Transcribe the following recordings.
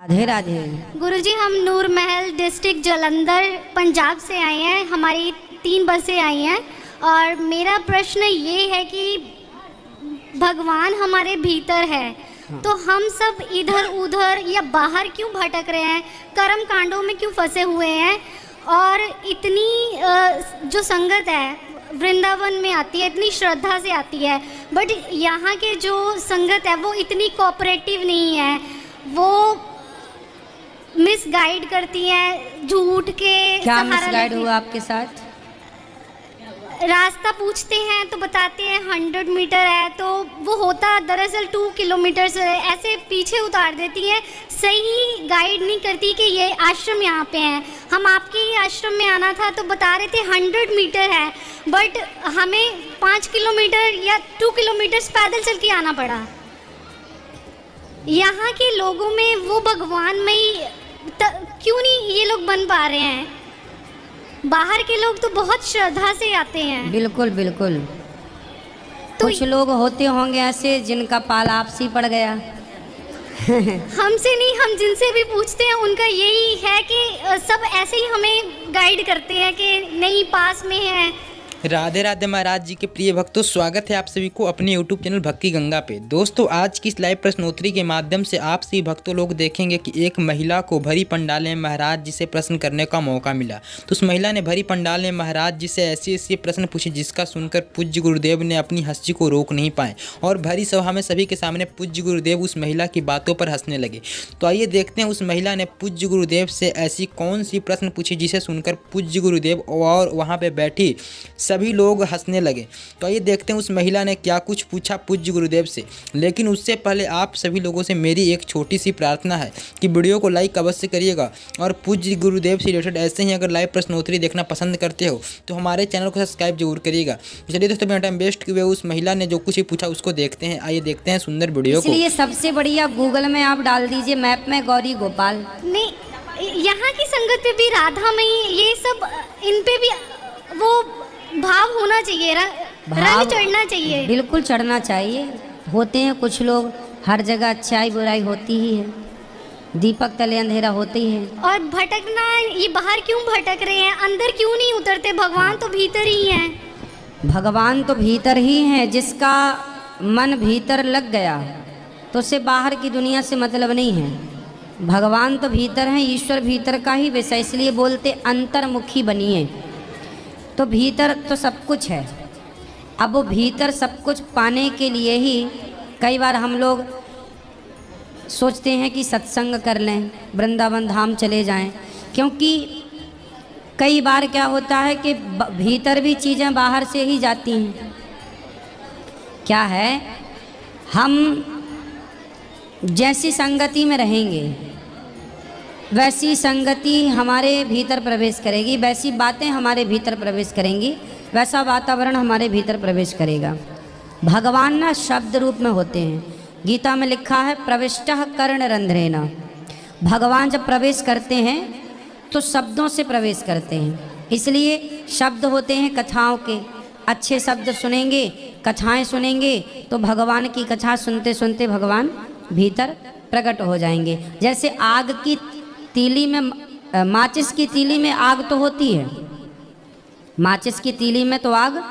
राधे राधे। गुरुजी, हम नूर महल डिस्ट्रिक्ट जालंधर पंजाब से आए हैं। हमारी 3 बसें आई हैं और मेरा प्रश्न ये है कि भगवान हमारे भीतर है, तो हम सब इधर उधर या बाहर क्यों भटक रहे हैं, कर्म कांडों में क्यों फंसे हुए हैं? और इतनी जो संगत है वृंदावन में आती है, इतनी श्रद्धा से आती है, बट यहाँ के जो संगत है वो इतनी कोऑपरेटिव नहीं है, वो मिसगाइड करती है, झूठ के क्या मिसगाइड हुआ आपके साथ? रास्ता पूछते हैं तो बताते हैं 100 मीटर है, तो वो होता दरअसल 2 किलोमीटर से, ऐसे पीछे उतार देती है, सही गाइड नहीं करती कि ये आश्रम यहाँ पे है। हम आपके ही आश्रम में आना था तो बता रहे थे 100 मीटर है, बट हमें 5 किलोमीटर या 2 किलोमीटर पैदल चल के आना पड़ा। यहाँ के लोगों में वो भगवानमयी क्यों नहीं ये लोग बन पा रहे हैं? बाहर के लोग तो बहुत श्रद्धा से आते हैं। बिल्कुल बिल्कुल। तो कुछ लोग होते होंगे ऐसे जिनका पाल आपसी पड़ गया। हमसे नहीं, हम जिनसे भी पूछते हैं उनका यही है कि सब ऐसे ही हमें गाइड करते हैं कि नहीं पास में है। राधे राधे महाराज जी के प्रिय भक्तों, स्वागत है आप सभी को अपने YouTube चैनल भक्ति गंगा पे। दोस्तों, आज की इस लाइव प्रश्नोत्तरी के माध्यम से आप सभी भक्तों लोग देखेंगे कि एक महिला को भरी पंडाल में महाराज जी से प्रश्न करने का मौका मिला। तो उस महिला ने भरी पंडाल में महाराज जी से ऐसे ऐसे प्रश्न पूछे जिसका सुनकर पूज्य गुरुदेव ने अपनी हंसी को रोक नहीं पाए और भरी सभा में सभी के सामने पूज्य गुरुदेव उस महिला की बातों पर हंसने लगे। तो आइए देखते हैं उस महिला ने पूज्य गुरुदेव से ऐसी कौन सी प्रश्न पूछी जिसे सुनकर पूज्य गुरुदेव और वहाँ पर बैठी सभी लोग हंसने लगे। तो आइए देखते हैं उस महिला ने क्या कुछ पूछा पूज्य गुरुदेव से। लेकिन उससे पहले आप सभी लोगों से मेरी एक छोटी सी प्रार्थना है कि वीडियो को लाइक अवश्य करिएगा और पूज्य गुरुदेव से रिलेटेड ऐसे ही अगर लाइव प्रश्नोत्तरी देखना पसंद करते हो तो हमारे चैनल को सब्सक्राइब जरूर करिएगा। चलिए दोस्तों, बिना टाइम वेस्ट किए उस महिला ने जो कुछ ही पूछा उसको देखते हैं। आइए देखते हैं सुंदर वीडियो को। इसलिए सबसे बढ़िया गूगल में आप डाल दीजिए मैप में गौरी गोपाल। नहीं, यहाँ की संगत पे भी राधा में ये सब, इन पे भी वो भाव होना चाहिए, रंग चढ़ना चाहिए। बिल्कुल चढ़ना चाहिए। होते हैं कुछ लोग, हर जगह अच्छाई बुराई होती ही है, दीपक तले अंधेरा होते ही है। और भटकना, ये बाहर क्यों भटक रहे हैं, अंदर क्यों नहीं उतरते? भगवान तो भीतर ही हैं। भगवान तो भीतर ही हैं। जिसका मन भीतर लग गया तो उसे बाहर की दुनिया से मतलब नहीं है। भगवान तो भीतर हैं, ईश्वर भीतर का ही विषय, इसलिए बोलते अंतर्मुखी बनिए। तो भीतर तो सब कुछ है। अब वो भीतर सब कुछ पाने के लिए ही कई बार हम लोग सोचते हैं कि सत्संग कर लें, वृंदावन धाम चले जाएं, क्योंकि कई बार क्या होता है कि भीतर भी चीज़ें बाहर से ही जाती हैं। क्या है, हम जैसी संगति में रहेंगे वैसी संगति हमारे भीतर प्रवेश करेगी, वैसी बातें हमारे भीतर प्रवेश करेंगी, वैसा वातावरण हमारे भीतर प्रवेश करेगा। भगवान ना शब्द रूप में होते हैं। गीता में लिखा है प्रविष्टः कर्ण रंध्रेण। भगवान जब प्रवेश करते हैं तो शब्दों से प्रवेश करते हैं, इसलिए शब्द होते हैं कथाओं के। अच्छे शब्द सुनेंगे, कथाएं सुनेंगे तो भगवान की कथा सुनते सुनते भगवान भीतर प्रकट हो जाएंगे। जैसे आग की तीली में, माचिस की तीली में आग तो होती है, माचिस की तीली में तो आग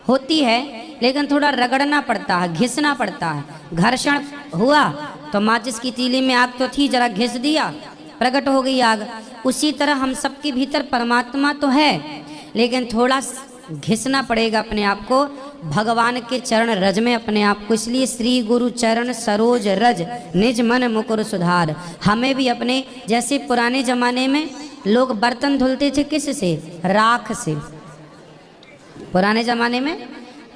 होती है, लेकिन थोड़ा रगड़ना पड़ता है, घिसना पड़ता है। घर्षण हुआ तो माचिस की तीली में आग तो थी, जरा घिस दिया, प्रकट हो गई आग। उसी तरह हम सबके भीतर परमात्मा तो है, लेकिन थोड़ा घिसना पड़ेगा अपने आप को भगवान के चरण रज में अपने आप को। इसलिए श्री गुरु चरण सरोज रज निज मन मुकुर सुधार। हमें भी अपने, जैसे पुराने जमाने में लोग बर्तन धुलते थे किस से, राख से। पुराने जमाने में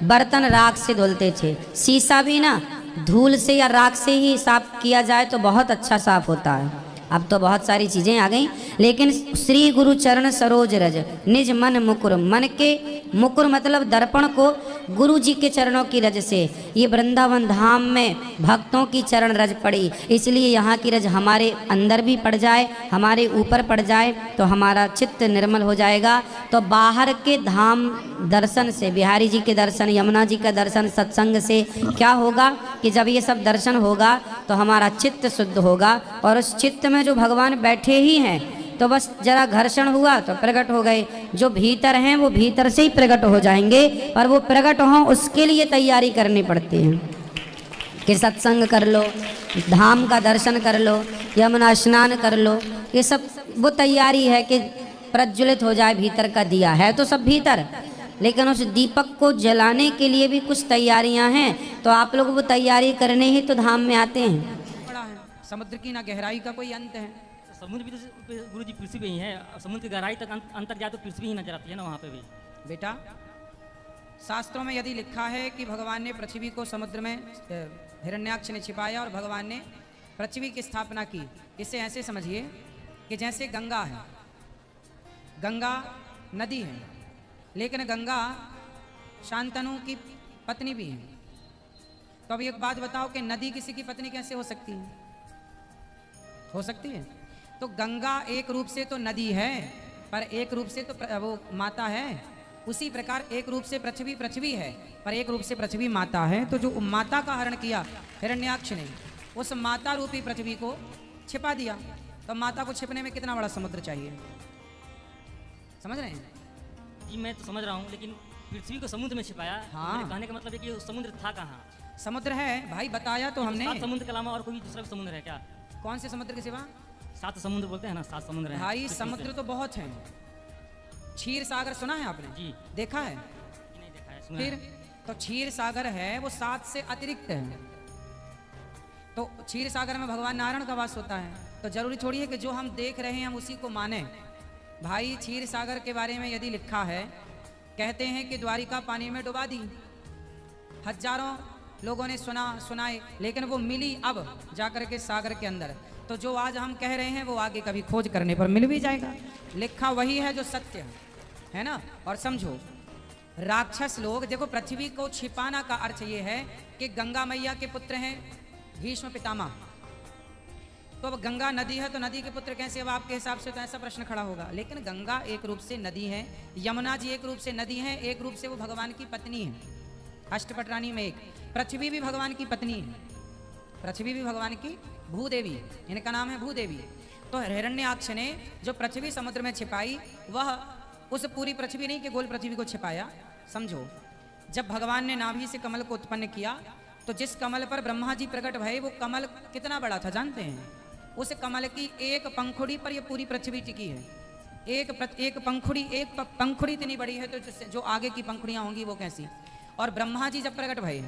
बर्तन राख से धुलते थे। शीशा भी ना धूल से या राख से ही साफ किया जाए तो बहुत अच्छा साफ होता है। अब तो बहुत सारी चीज़ें आ गई, लेकिन श्री गुरु चरण सरोज रज निज मन मुकुर। मन के मुकुर मतलब दर्पण को गुरु जी के चरणों की रज से ये वृंदावन धाम में भक्तों की चरण रज पड़ी, इसलिए यहाँ की रज हमारे अंदर भी पड़ जाए, हमारे ऊपर पड़ जाए तो हमारा चित्त निर्मल हो जाएगा। तो बाहर के धाम दर्शन से, बिहारी जी के दर्शन, यमुना जी का दर्शन, सत्संग से क्या होगा कि जब ये सब दर्शन होगा तो हमारा चित्त शुद्ध होगा, और उस चित्त में जो भगवान बैठे ही हैं तो बस जरा घर्षण हुआ तो प्रकट हो गए। जो भीतर हैं वो भीतर से ही प्रकट हो जाएंगे, और वो प्रकट हों उसके लिए तैयारी करनी पड़ती है कि सत्संग कर लो, धाम का दर्शन कर लो, यमुना स्नान कर लो। ये सब वो तैयारी है कि प्रज्वलित हो जाए भीतर का दिया। है तो सब भीतर, लेकिन उस दीपक को जलाने के लिए भी कुछ तैयारियां हैं। तो आप लोग वो तैयारी करने ही तो धाम में आते हैं। बड़ा है समुद्र की ना गहराई का कोई अंत है। समुद्र भी तो गुरु जी पृथ्वी ही है, समुद्र की गहराई तक अंतर जाए तो पृथ्वी ही नजर आती है ना वहाँ पे भी। बेटा शास्त्रों में यदि लिखा है कि भगवान ने पृथ्वी को समुद्र में हिरण्याक्ष ने छिपाया और भगवान ने पृथ्वी की स्थापना की, इसे ऐसे समझिए कि जैसे गंगा है, गंगा नदी है, लेकिन गंगा शांतनु की पत्नी भी है। तो अब एक बात बताओ कि नदी किसी की पत्नी कैसे हो सकती है? हो सकती है? तो गंगा एक रूप से तो नदी है, पर एक रूप से तो वो माता है। उसी प्रकार एक रूप से पृथ्वी पृथ्वी है, पर एक रूप से पृथ्वी माता है। तो जो माता का हरण किया हिरण्याक्ष ने, उस माता रूपी पृथ्वी को छिपा दिया। तो माता को छिपने में कितना बड़ा समुद्र चाहिए? समझ रहे हैं? जी मैं तो समझ रहा हूँ, लेकिन पृथ्वी को समुद्र में छिपाया। हाँ। मेरे कहने का मतलब है कि समुद्र था कहाँ? समुद्र है भाई, बताया तो हमने। 7 समुद्र के अलावा और कोई दूसरा भी समुद्र है क्या? कौन से समुद्र के सिवा? 7 समुद्र बोलते हैं ना, 7 समुद्र हैं भाई पृथ्वी समुद्र से। तो बहुत हैं। क्षीर सागर सुना है आपने? जी। देखा है? जी, नहीं देखा है, सुना फिर है। तो क्षीर सागर है वो 7 से अतिरिक्त है। तो क्षीर सागर में भगवान नारायण का वास होता है। तो जरूरी थोड़ी है कि जो हम देख रहे हैं हम उसी को माने। भाई क्षीर सागर के बारे में यदि लिखा है, कहते हैं कि द्वारिका पानी में डुबा दी, हजारों लोगों ने सुनाए, लेकिन वो मिली अब जाकर के सागर के अंदर। तो जो आज हम कह रहे हैं वो आगे कभी खोज करने पर मिल भी जाएगा। लिखा वही है जो सत्य है ना। और समझो राक्षस लोग, देखो पृथ्वी को छिपाना का अर्थ ये है कि गंगा मैया के पुत्र हैं भीष्म पितामह। तो अब गंगा नदी है तो नदी के पुत्र कैसे? अब आपके हिसाब से तो ऐसा प्रश्न खड़ा होगा। लेकिन गंगा एक रूप से नदी है, यमुना जी एक रूप से नदी है, एक रूप से वो भगवान की पत्नी है। अष्टपटरानी में एक पृथ्वी भी भगवान की पत्नी है, पृथ्वी भी भगवान की भूदेवी, इनका नाम है भूदेवी। तो हिरण्याक्ष ने जो पृथ्वी समुद्र में छिपाई, वह उस पूरी पृथ्वी नहीं कि गोल पृथ्वी को छिपाया। समझो जब भगवान ने नाभि से कमल को उत्पन्न किया तो जिस कमल पर ब्रह्मा जी प्रकट भये वो कमल कितना बड़ा था जानते हैं? उस कमल की एक पंखुड़ी पर ये पूरी पृथ्वी टिकी है। एक पंखुड़ी इतनी बड़ी है, तो जो आगे की पंखुड़ियां होंगी वो कैसी? और ब्रह्मा जी जब प्रकट भये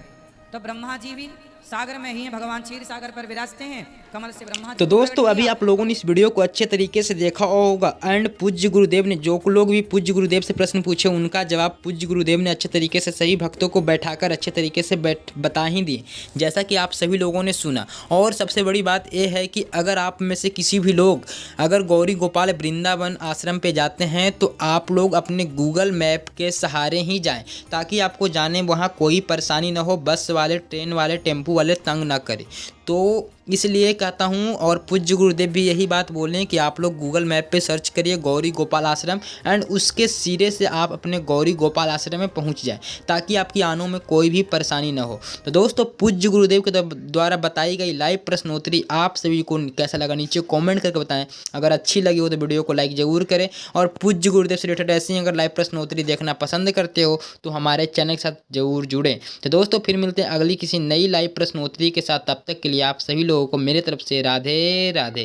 तो ब्रह्मा जी भी सागर में ही हैं, भगवान क्षीर सागर पर विराजते हैं। कमल से ब्रह्मा जी तो दोस्तों अभी आप लोगों ने इस वीडियो को अच्छे तरीके से देखा होगा, एंड पूज्य गुरुदेव ने, जो लोग भी पूज्य गुरुदेव से प्रश्न पूछे उनका जवाब पूज्य गुरुदेव ने अच्छे तरीके से सही भक्तों को बैठाकर अच्छे तरीके से बता ही दिए, जैसा कि आप सभी लोगों ने सुना। और सबसे बड़ी बात यह है कि अगर आप में से किसी भी लोग अगर गौरी गोपाल वृंदावन आश्रम पे जाते हैं तो आप लोग अपने गूगल मैप के सहारे ही जाएं, ताकि आपको जाने वहाँ कोई परेशानी ना हो, बस वाले, ट्रेन वाले, टेम्पू वाले तंग ना करें। तो इसलिए कहता हूँ, और पूज्य गुरुदेव भी यही बात बोलें कि आप लोग गूगल मैप पे सर्च करिए गौरी गोपाल आश्रम, एंड उसके सिरे से आप अपने गौरी गोपाल आश्रम में पहुँच जाएं, ताकि आपकी आनों में कोई भी परेशानी ना हो। तो दोस्तों पूज्य गुरुदेव के द्वारा बताई गई लाइव प्रश्नोत्तरी आप सभी को कैसा लगा नीचे कॉमेंट करके बताएं। अगर अच्छी लगी हो तो वीडियो को लाइक ज़रूर करें, और पूज्य गुरुदेव से रिलेटेड ऐसी अगर लाइव प्रश्नोत्तरी देखना पसंद करते हो तो हमारे चैनल के साथ जरूर जुड़ें। तो दोस्तों फिर मिलते हैं अगली किसी नई लाइव प्रश्नोत्तरी के साथ, तब तक के लिए आप सभी लोगों को मेरे तरफ से राधे राधे।